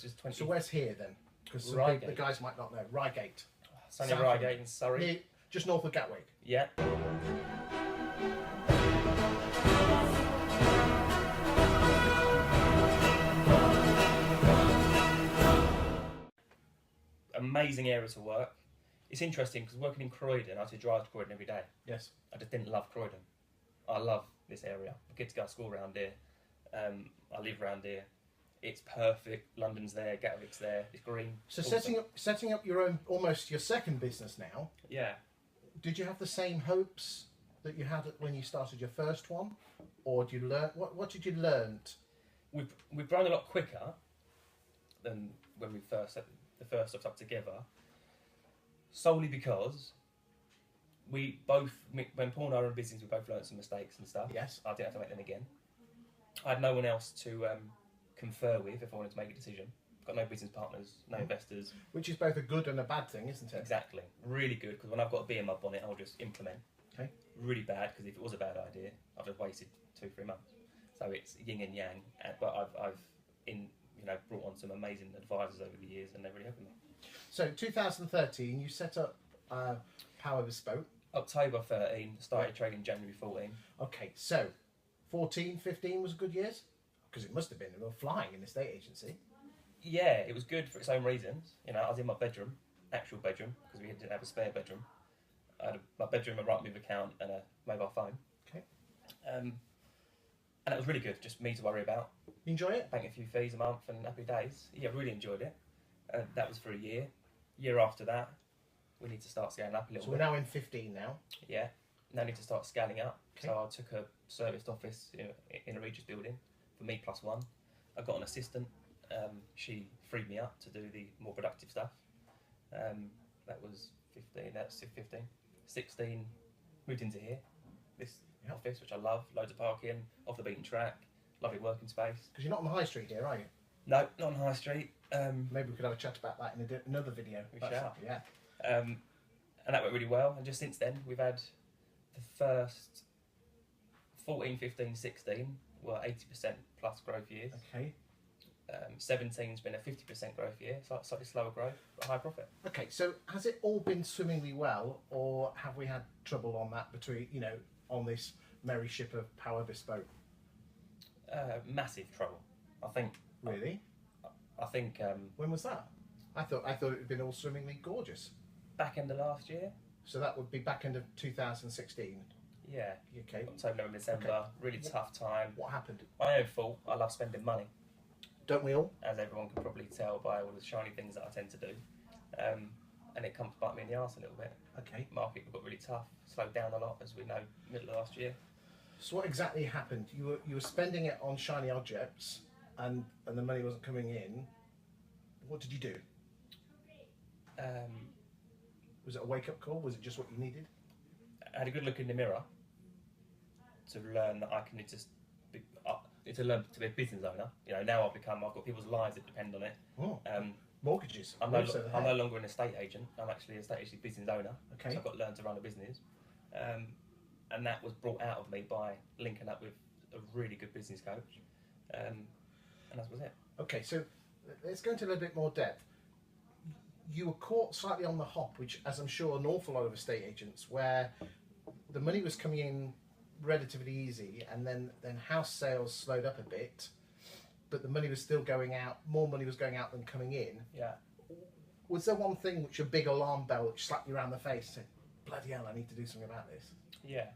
This is 20. So where's here then? Because the guys might not know. Reigate. Sunny Reigate in Surrey. Just north of Gatwick. Yeah. Amazing area to work. It's interesting because working in Croydon, I had to drive to Croydon every day. Yes. I just didn't love Croydon. I love this area. My kids go to school around here. I live around here. It's perfect. London's there, Gatwick's there. It's green. So setting up your own, almost your second business now. Yeah. Did you have the same hopes that you had when you started your first one, or did you learn? What did you learn? We've grown a lot quicker than when we first set the first stuff up together. Solely because we both, when Paul and I were in business, we both learned some mistakes and stuff. Yes. I didn't have to make them again. I had no one else to confer with if I wanted to make a decision. Got no business partners, no investors. Which is both a good and a bad thing, isn't it? Exactly. Really good, because when I've got a bee in my bonnet, I'll just implement. Okay. Really bad, because if it was a bad idea, I've just wasted 2-3 months. So it's yin and yang. But I've brought on some amazing advisors over the years, and they're really helping me. So 2013, you set up Power Bespoke. October 13, started trading January 14. Okay, so 14, 15 was good years? Because it must have been. We were flying in the estate agency. Yeah, it was good for its own reasons. You know, I was in my bedroom, actual bedroom, because we didn't have a spare bedroom. I had my bedroom, a Rightmove account, and a mobile phone. Okay. And it was really good, just me to worry about. You enjoy it? Paying a few fees a month and happy days. Yeah, really enjoyed it. That was for a year. Year after that, we need to start scaling up a little bit. So we're now in 15 now. Yeah. Now I need to start scaling up. Okay. So I took a serviced office in a Regis building for me plus one. I got an assistant. She freed me up to do the more productive stuff. That was 15. That's 15. 16. Moved into here. This office, which I love. Loads of parking. Off the beaten track. Lovely working space. Because you're not on the high street here, are you? No, not on High Street. Maybe we could have a chat about that in another video. We shall. Yeah. And that went really well. And just since then, we've had the first 14, 15, 16 were 80% plus growth years. Okay. 17's been a 50% growth year, slightly slower growth, but high profit. Okay, so has it all been swimmingly well, or have we had trouble on that on this merry ship of Power Bespoke? Massive trouble, I think. Really? I think. When was that? I thought it had been all swimmingly gorgeous. Back end of last year. So that would be back end of 2016. Yeah. Okay. October, November, December. Okay. Really tough time. What happened? My own fault. I love spending money. Don't we all? As everyone can probably tell by all the shiny things that I tend to do. And it comes to bite me in the arse a little bit. Okay. Market got really tough. Slowed down a lot, as we know, middle of last year. So what exactly happened? You were spending it on shiny objects, and the money wasn't coming in. What did you do? Was it a wake-up call? Was it just what you needed? I had a good look in the mirror to learn that I need to learn to be a business owner. You know, now I've got people's lives that depend on it. Oh. Mortgages. I'm no longer an estate agent. I'm actually an estate agent business owner. Okay. So I've got to learn to run a business. And that was brought out of me by linking up with a really good business coach. And that was it. Okay, so let's go into a little bit more depth. You were caught slightly on the hop, which, as I'm sure an awful lot of estate agents, where the money was coming in relatively easy, and then house sales slowed up a bit, but the money was still going out. More money was going out than coming in. Yeah. Was there one thing which a big alarm bell which slapped you around the face and said, bloody hell, I need to do something about this? Yeah.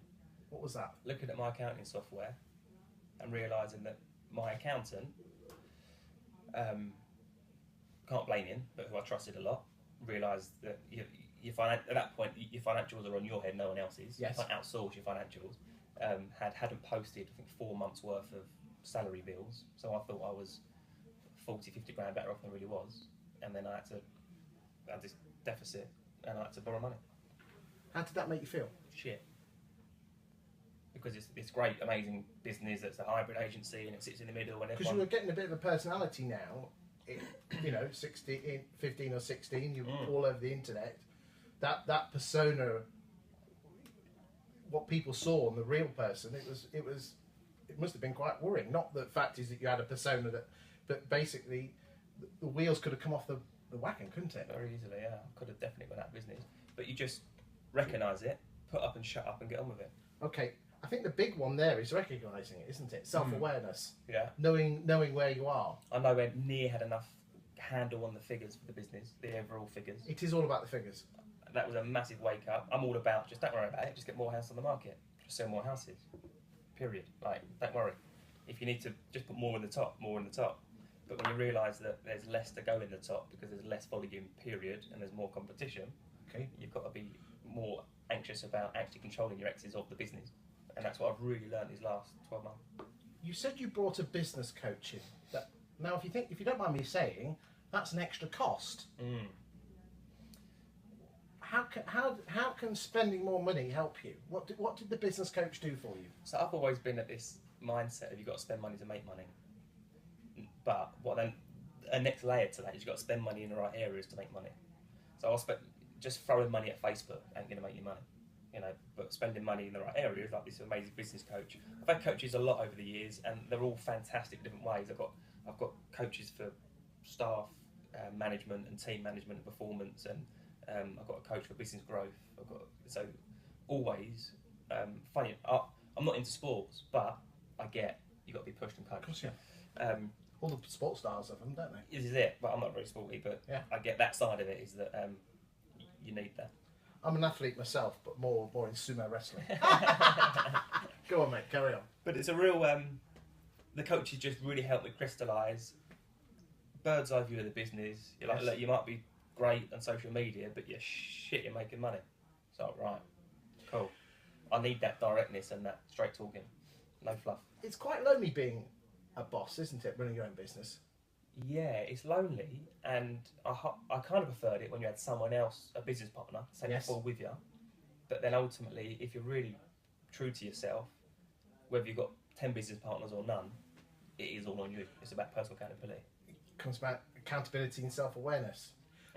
What was that? Looking at my accounting software and realising that my accountant, can't blame him, but who I trusted a lot, realised that at that point your financials are on your head, no one else's. Yes. You can't outsource your financials. Hadn't posted, I think, 4 months worth of salary bills, so I thought I was 40, 50 grand better off than I really was, and then I had this deficit and I had to borrow money. How did that make you feel? Shit. Because it's this great, amazing business that's a hybrid agency and it sits in the middle. Because you were getting a bit of a personality now, 15 or 16, you're all over the internet. That persona, what people saw in the real person, it must have been quite worrying. Not the fact is that you had a persona but basically the wheels could have come off the wagon, couldn't it? Very easily, yeah. I could have definitely gone out of business. But you just recognise it, put up and shut up and get on with it. Okay, I think the big one there is recognising it, isn't it? Self-awareness. Yeah. Knowing where you are. I nowhere near had enough handle on the figures for the business, the overall figures. It is all about the figures. That was a massive wake up. I'm all about just don't worry about it, just get more houses on the market. Just sell more houses. Period. Like, don't worry. If you need to just put more in the top, more in the top. But when you realise that there's less to go in the top because there's less volume, period, and there's more competition, okay, you've got to be more anxious about actually controlling your exits of the business. And that's what I've really learned these last 12 months. You said you brought a business coach in. Now, if you don't mind me saying, that's an extra cost. How can spending more money help you? What did the business coach do for you? So I've always been at this mindset of you've got to spend money to make money. But what then? A next layer to that is you've got to spend money in the right areas to make money. So I'll spend just throwing money at Facebook ain't going to make you money, you know. But spending money in the right areas, like this amazing business coach. I've had coaches a lot over the years, and they're all fantastic different ways. I've got coaches for staff management and team management and performance, and I've got a coach for business growth. So always funny. I'm not into sports, but I get you got to be pushed and coached. Of course, yeah. All the sports stars have them, don't they? This is it, but I'm not very sporty. But yeah. I get that side of it is that you need that. I'm an athlete myself, but more in sumo wrestling. Go on, mate. Carry on. But it's a real. The coaches just really help me crystallise bird's eye view of the business. You're like, look, you might be great on social media, but you're shit. You're making money. So right, cool. I need that directness and that straight talking, no fluff. It's quite lonely being a boss, isn't it? Running your own business. Yeah, it's lonely, and I kind of preferred it when you had someone else, a business partner, say fall with you. But then ultimately, if you're really true to yourself, whether you've got 10 business partners or none, it is all on you. It's about personal accountability. It comes about accountability and self-awareness.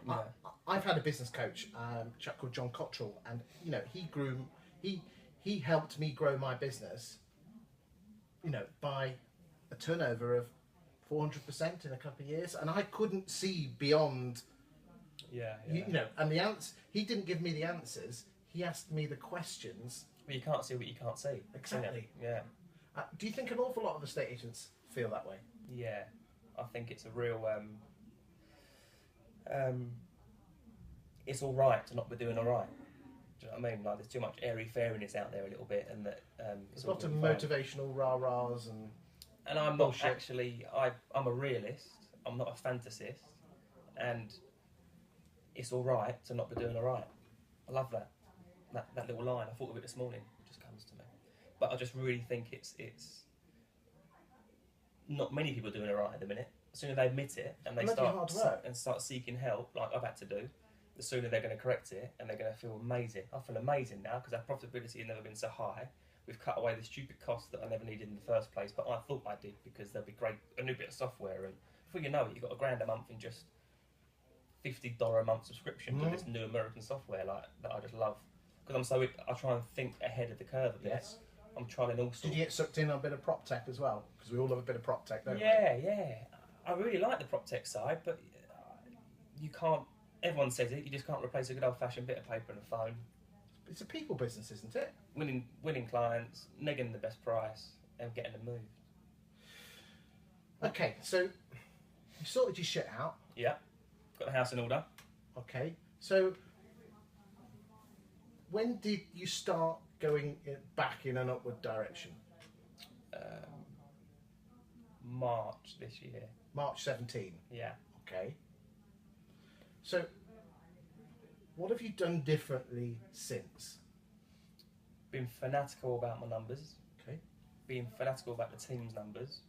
Yeah. I've had a business coach, a chap called John Cottrell, and you know he helped me grow my business. You know, by a turnover of 400% in a couple of years, and I couldn't see beyond. Yeah. You know, and the answer, he didn't give me the answers. He asked me the questions. Well, you can't see what you can't see. Exactly. Yeah. Do you think an awful lot of estate agents feel that way? Yeah, I think it's a real. It's all right to not be doing all right. Do you know what I mean? Like, there's too much airy-fairiness out there a little bit, and that there's a lot of motivational rah-rahs and. And I'm not actually. I'm a realist. I'm not a fantasist, and it's all right to not be doing all right. I love that little line. I thought of it this morning. It just comes to me. But I just really think it's not many people doing it right at the minute. As soon as they admit it and they start seeking help, like I've had to do, the sooner they're going to correct it and they're going to feel amazing. I feel amazing now because our profitability has never been so high. We've cut away the stupid costs that I never needed in the first place, but I thought I did because there'll be a new bit of software, and before you know it, you've got $1,000 a month in just $50 a month subscription to this new American software that I just love. Because I try and think ahead of the curve a bit. Yes. I'm trying all sorts. Did you get sucked in on a bit of prop tech as well? Because we all love a bit of prop tech, don't we? Yeah. I really like the prop tech side, but you can't. Everyone says it. You just can't replace a good old-fashioned bit of paper and a phone. It's a people business, isn't it? Winning clients, negging the best price, and getting them moved. Okay, so you sorted your shit out. Yeah, got the house in order. Okay, so when did you start going back in an upward direction? March this year. March 17? Yeah. Okay. So, what have you done differently since? Been fanatical about my numbers. Okay. Being fanatical about the team's numbers.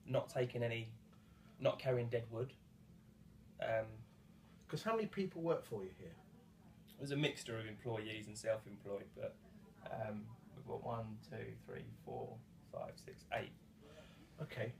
Not carrying dead wood. Because how many people work for you here? There's a mixture of employees and self-employed, but we've got 1, 2, 3, 4, 5, 6, 8. Okay.